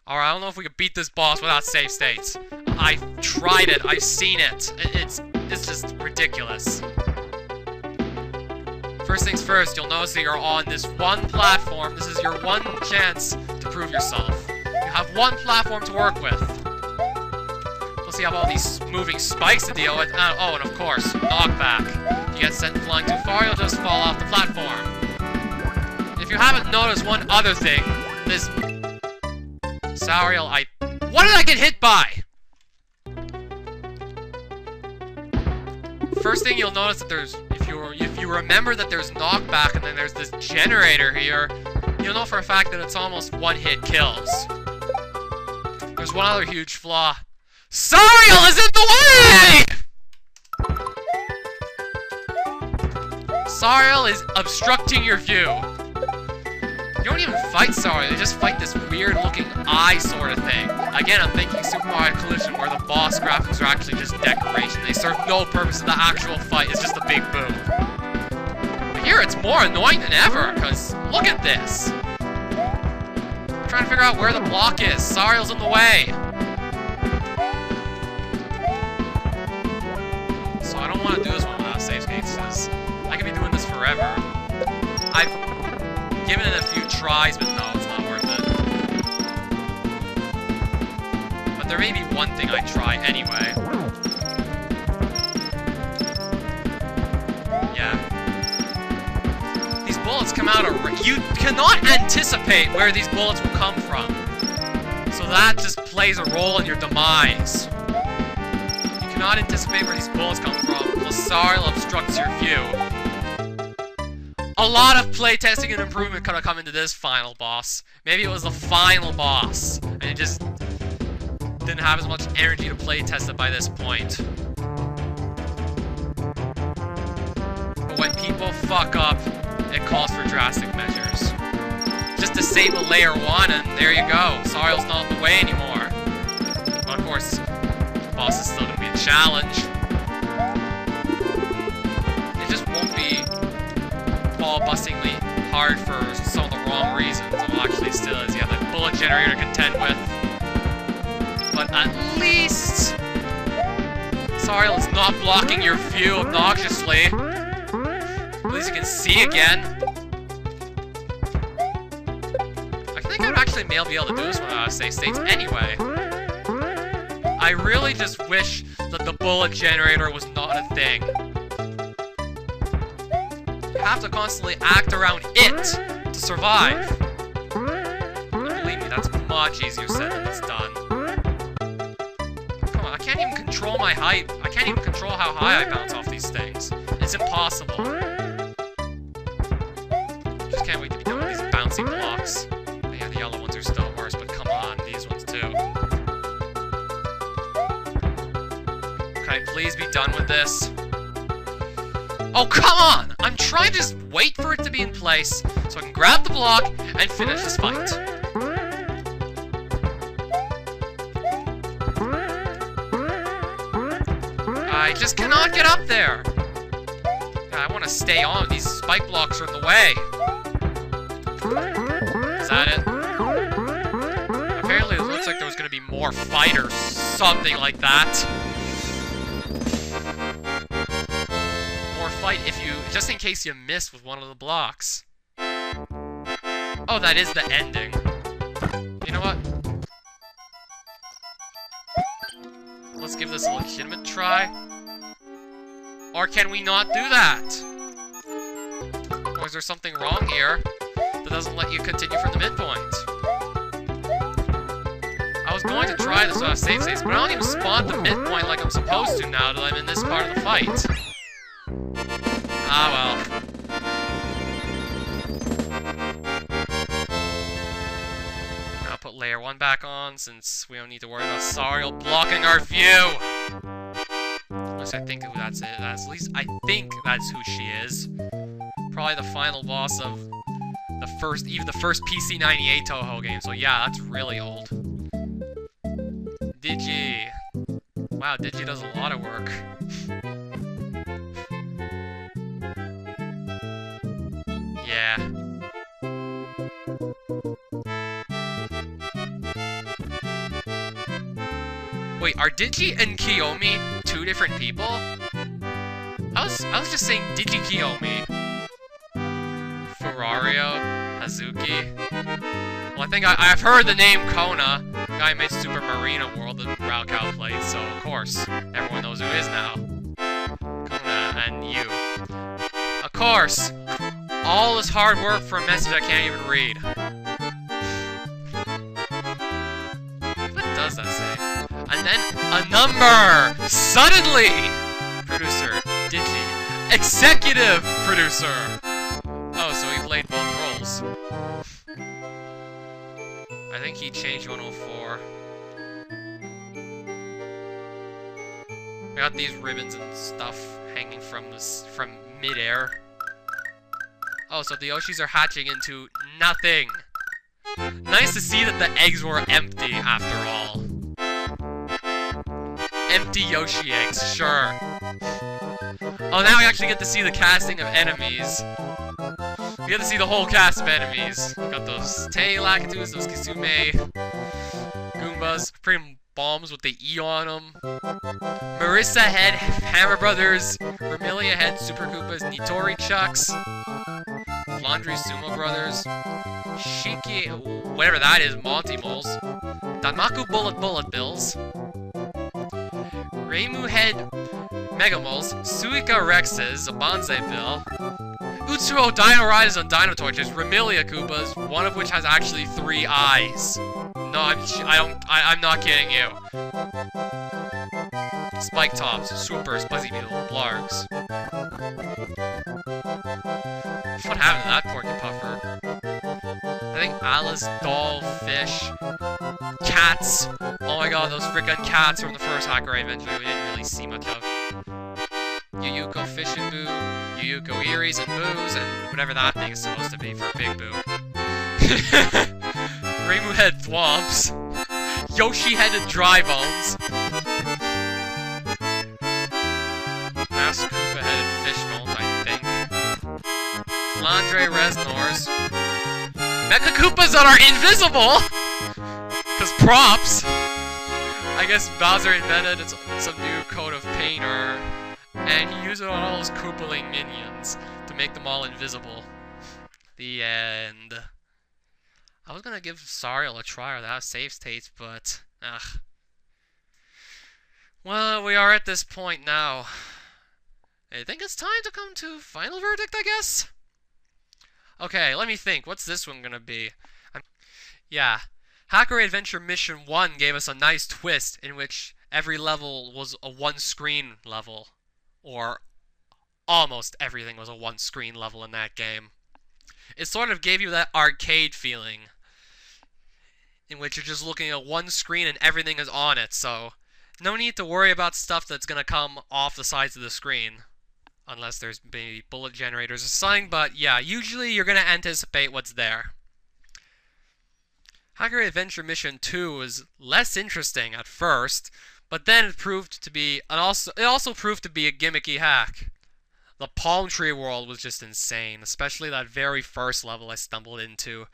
Alright, I don't know if we could beat this boss without save states. I've tried it. I've seen it. It's just ridiculous. First things first, you'll notice that you're on this one platform. This is your one chance to prove yourself. You have one platform to work with. Plus you have all these moving spikes to deal with. Oh, and of course, knockback. If you get sent flying too far, you'll just fall off the platform. If you haven't noticed one other thing, this... Sauriel, what did I get hit by? First thing you'll notice that there's... If you remember that there's knockback and then there's this generator here, you'll know for a fact that it's almost one-hit kills. There's one other huge flaw. Sauriel is in the way! Sauriel is obstructing your view. You don't even fight Sauriel, they just fight this weird-looking eye sort of thing. Again, I'm thinking Super Mario Collision, where the boss graphics are actually just decoration. They serve no purpose in the actual fight, it's just a big boom. But here it's more annoying than ever, because look at this! I'm trying to figure out where the block is. Sauriel's in the way. So I don't want to do this one without save states, because I could be doing this forever. I've given it a few tries, but no, it's not worth it. But there may be one thing I'd try anyway. Yeah. These bullets come out you cannot anticipate where these bullets will come from. So that just plays a role in your demise. You cannot anticipate where these bullets come from. Plus Sauriel obstructs your view. A lot of playtesting and improvement could have come into this final boss. Maybe it was the final boss, and it just didn't have as much energy to playtest it by this point. But when people fuck up, it calls for drastic measures. Just disable layer 1 and there you go. Sauriel's not in the way anymore. But of course, the boss is still going to be a challenge. It just won't be ball-bustingly hard for some of the wrong reasons. Well, actually still is. You have that bullet generator to contend with. But at least Sauriel is not blocking your view obnoxiously. At least you can see again. I think I'd actually be able to do this one without save states anyway. I really just wish that the bullet generator was not a thing. You have to constantly act around it to survive. And believe me, that's much easier said than it's done. Come on, I can't even control my height. I can't even control how high I bounce off these things. It's impossible. Just can't wait to be done with these bouncy blocks. Yeah, the yellow ones are still worse, but come on, these ones too. Can I please be done with this? Oh, come on! I'm trying to just wait for it to be in place so I can grab the block and finish this fight. I just cannot get up there. I want to stay on. These spike blocks are in the way. Is that it? Apparently it looks like there was going to be more fighters. Something like that. Fight if you, just in case you miss with one of the blocks. Oh, that is the ending. You know what? Let's give this a legitimate try. Or can we not do that? Or is there something wrong here that doesn't let you continue from the midpoint? I was going to try this without save states, but I don't even spawn the midpoint like I'm supposed to now that I'm in this part of the fight. Ah, well. I'll put layer 1 back on, since we don't need to worry about Sauriel blocking our view! At least I think that's it. At least I think that's who she is. Probably the final boss of the first, even the first PC98 Toho game, so yeah, that's really old. Digi. Wow, Digi does a lot of work. Yeah. Wait, are Digi and Kiyomi two different people? I was just saying Digi Kiyomi. Ferrario, Hazuki. Well, I think I've heard the name Kona. The guy who made Super Marina World that Raocow played, so of course, everyone knows who is now. Kona and you. Of course! All this hard work for a message I can't even read. What does that say? And then a number! Suddenly! Producer, Digi. Executive producer! Oh, so he played both roles. I think he changed 104. I got these ribbons and stuff hanging from mid-air. Oh, so the Yoshis are hatching into nothing. Nice to see that the eggs were empty after all. Empty Yoshi eggs, sure. Oh, now we actually get to see the casting of enemies. We get to see the whole cast of enemies. We got those Tei Lakitus, those Kizume, Goombas, pretty bombs with the E on them. Marissa Head, Hammer Brothers, Vermilia Head, Super Koopas, Nitori Chucks, Laundry Sumo Brothers, Shiki, whatever that is, Monty Moles, Danmaku Bullet Bills, Reimu Head, Megamoles, Suika Rexes, a Bonsai Bill, Utsuo Dino Riders on Dino Torches, Remilia Koopas, one of which has actually 3 eyes. No, I'm not kidding you. Spike Tops, Swoopers, Buzzy Beetle, Blargs. What happened to that Porky Puffer? I think Alice, Doll, Fish, Cats. Oh my god, those frickin' cats from the first Hakurei adventure we didn't really see much of. Yuyuko Fish and Boo, Yuyuko Eries and Boos, and whatever that thing is supposed to be for Big Boo. Reimu Head Thwomps, Yoshi Headed Dry Bones, Mass Koopa Headed Fish Bones, I think, Flandre Resnors, Mecha Koopas that are invisible! Cause props! I guess Bowser invented some new coat of paint and he used it on all his Koopaling minions to make them all invisible. The end. I was gonna give Sariel a try or that save states, but ugh. Well, we are at this point now. I think it's time to come to final verdict, I guess? Okay, let me think. What's this one gonna be? Yeah. Hakurei Adventure Mission 1 gave us a nice twist in which every level was a one-screen level. Or almost everything was a one-screen level in that game. It sort of gave you that arcade feeling in which you're just looking at one screen and everything is on it, so no need to worry about stuff that's gonna come off the sides of the screen. Unless there's maybe bullet generators or something, but yeah, usually you're gonna anticipate what's there. Hakurei Adventure Mission 2 was less interesting at first, but then it proved to be, it also proved to be a gimmicky hack. The palm tree world was just insane, especially that very first level I stumbled into,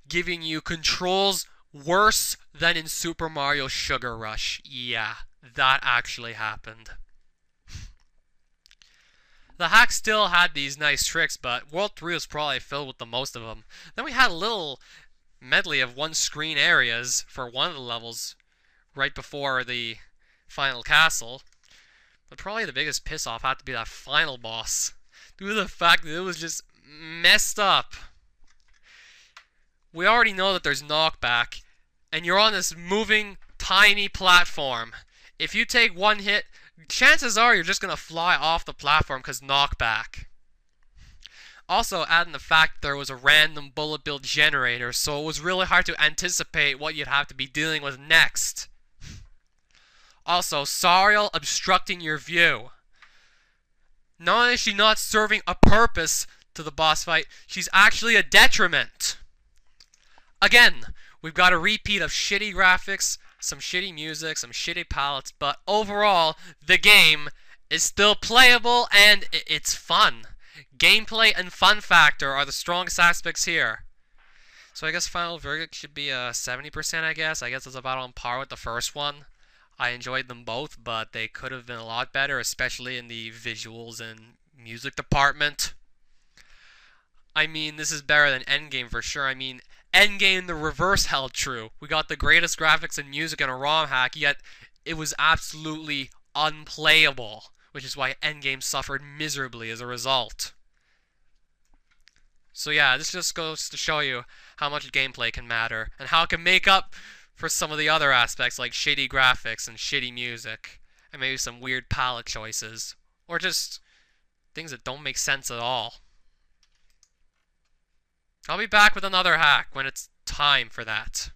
giving you controls worse than in Super Mario Sugar Rush. Yeah, that actually happened. The hack still had these nice tricks, but World 3 was probably filled with the most of them. Then we had a little medley of one-screen areas for one of the levels right before the final castle. But probably the biggest piss-off had to be that final boss, due to the fact that it was just messed up. We already know that there's knockback, and you're on this moving, tiny platform. If you take one hit, chances are you're just going to fly off the platform because knockback. Also, adding the fact there was a random bullet bill generator, so it was really hard to anticipate what you'd have to be dealing with next. Also, Sariel obstructing your view. Not only is she not serving a purpose to the boss fight, she's actually a detriment. Again, we've got a repeat of shitty graphics, some shitty music, some shitty palettes, but overall, the game is still playable and it's fun. Gameplay and fun factor are the strongest aspects here. So I guess final verdict should be a 70%, I guess. I guess it's about on par with the first one. I enjoyed them both, but they could have been a lot better, especially in the visuals and music department. I mean, this is better than Endgame for sure. I mean, Endgame, the reverse held true. We got the greatest graphics and music in a Romhack, yet it was absolutely unplayable, which is why Endgame suffered miserably as a result. So yeah, this just goes to show you how much gameplay can matter, and how it can make up for some of the other aspects like shitty graphics and shitty music, and maybe some weird palette choices, or just things that don't make sense at all. I'll be back with another hack when it's time for that.